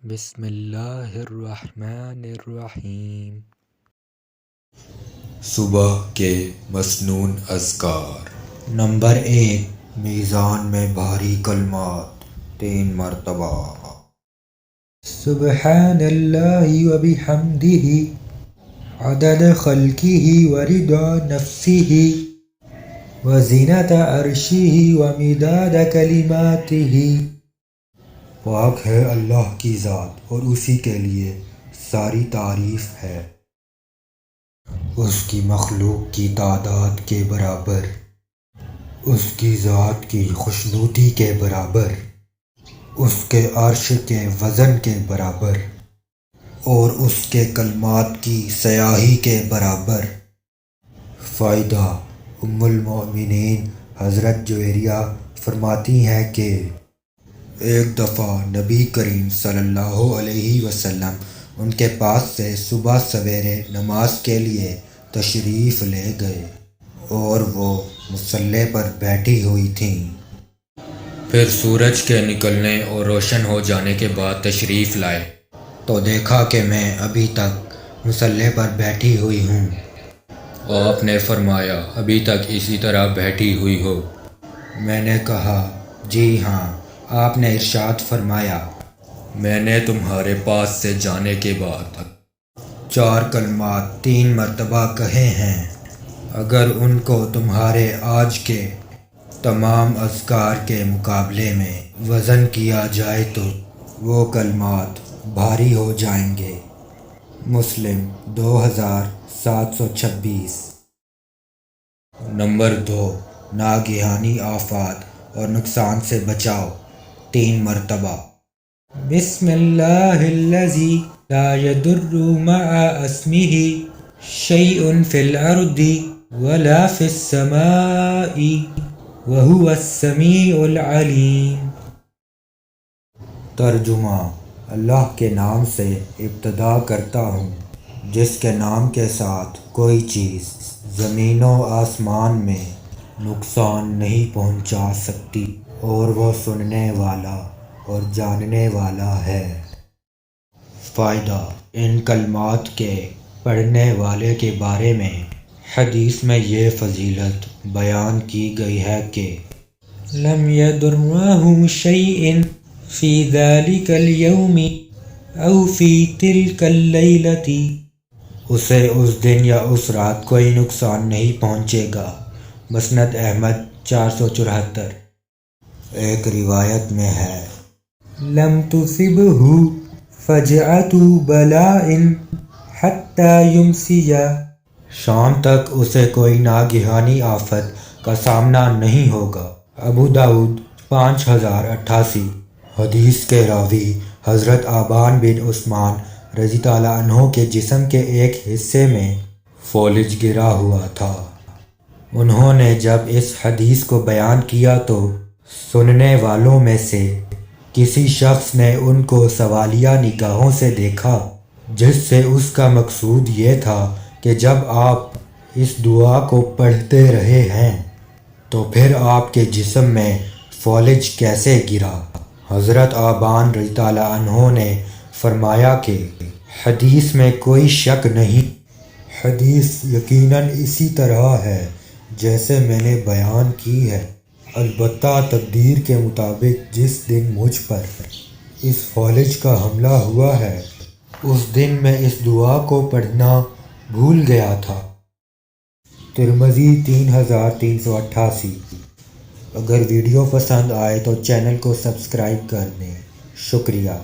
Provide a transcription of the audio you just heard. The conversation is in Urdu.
بسم اللہ الرحمن الرحیم۔ صبح کے مسنون اذکار۔ نمبر 1، میزان میں بھاری کلمات 3 مرتبہ۔ سبحان اللہ و بحمدہ عدد خلقہ و رضا نفسہ و زینت عرشہ و مداد کلماتہ۔ پاک ہے اللہ کی ذات اور اسی کے لیے ساری تعریف ہے، اس کی مخلوق کی تعداد کے برابر، اس کی ذات کی خوشنودی کے برابر، اس کے عرش کے وزن کے برابر اور اس کے کلمات کی سیاہی کے برابر۔ فائدہ: ام المؤمنین حضرت جویریہ فرماتی ہیں کہ ایک دفعہ نبی کریم صلی اللہ علیہ وسلم ان کے پاس سے صبح سویرے نماز کے لیے تشریف لے گئے اور وہ مصلی پر بیٹھی ہوئی تھیں۔ پھر سورج کے نکلنے اور روشن ہو جانے کے بعد تشریف لائے تو دیکھا کہ میں ابھی تک مصلی پر بیٹھی ہوئی ہوں۔ آپ نے فرمایا ابھی تک اسی طرح بیٹھی ہوئی ہو؟ میں نے کہا جی ہاں۔ آپ نے ارشاد فرمایا میں نے تمہارے پاس سے جانے کے بعد 4 کلمات 3 مرتبہ کہے ہیں، اگر ان کو تمہارے آج کے تمام اذکار کے مقابلے میں وزن کیا جائے تو وہ کلمات بھاری ہو جائیں گے۔ مسلم 2726۔ نمبر 2، ناگہانی آفات اور نقصان سے بچاؤ 3 مرتبہ۔ بسم اللہ الذی لا یضر مع اسمہ شیء فی الارض ولا فی السماء وہو السمیع العلیم۔ ترجمہ: اللہ کے نام سے ابتدا کرتا ہوں جس کے نام کے ساتھ کوئی چیز زمین و آسمان میں نقصان نہیں پہنچا سکتی اور وہ سننے والا اور جاننے والا ہے۔ فائدہ: ان کلمات کے پڑھنے والے کے بارے میں حدیث میں یہ فضیلت بیان کی گئی ہے کہ لم یضرہ شیء فی ذلک اليوم او فی تلک اللیلۃ، اسے اس دن یا اس رات کوئی نقصان نہیں پہنچے گا۔ مسند احمد 474۔ ایک روایت میں ہے لم تصبہ فجعۃ بلاء حتی یمسی، شام تک اسے کوئی ناگہانی آفت کا سامنا نہیں ہوگا۔ ابو داؤد 5088۔ حدیث کے راوی حضرت آبان بن عثمان رضی اللہ عنہ کے جسم کے ایک حصے میں فالج گرا ہوا تھا۔ انہوں نے جب اس حدیث کو بیان کیا تو سننے والوں میں سے کسی شخص نے ان کو سوالیہ نگاہوں سے دیکھا، جس سے اس کا مقصود یہ تھا کہ جب آپ اس دعا کو پڑھتے رہے ہیں تو پھر آپ کے جسم میں فالج کیسے گرا؟ حضرت آبان رضی اللہ عنہ نے فرمایا کہ حدیث میں کوئی شک نہیں، حدیث یقیناً اسی طرح ہے جیسے میں نے بیان کی ہے، البتہ تقدیر کے مطابق جس دن مجھ پر اس فالج کا حملہ ہوا ہے اس دن میں اس دعا کو پڑھنا بھول گیا تھا۔ ترمذی 3388۔ اگر ویڈیو پسند آئے تو چینل کو سبسکرائب کر دیں۔ شکریہ۔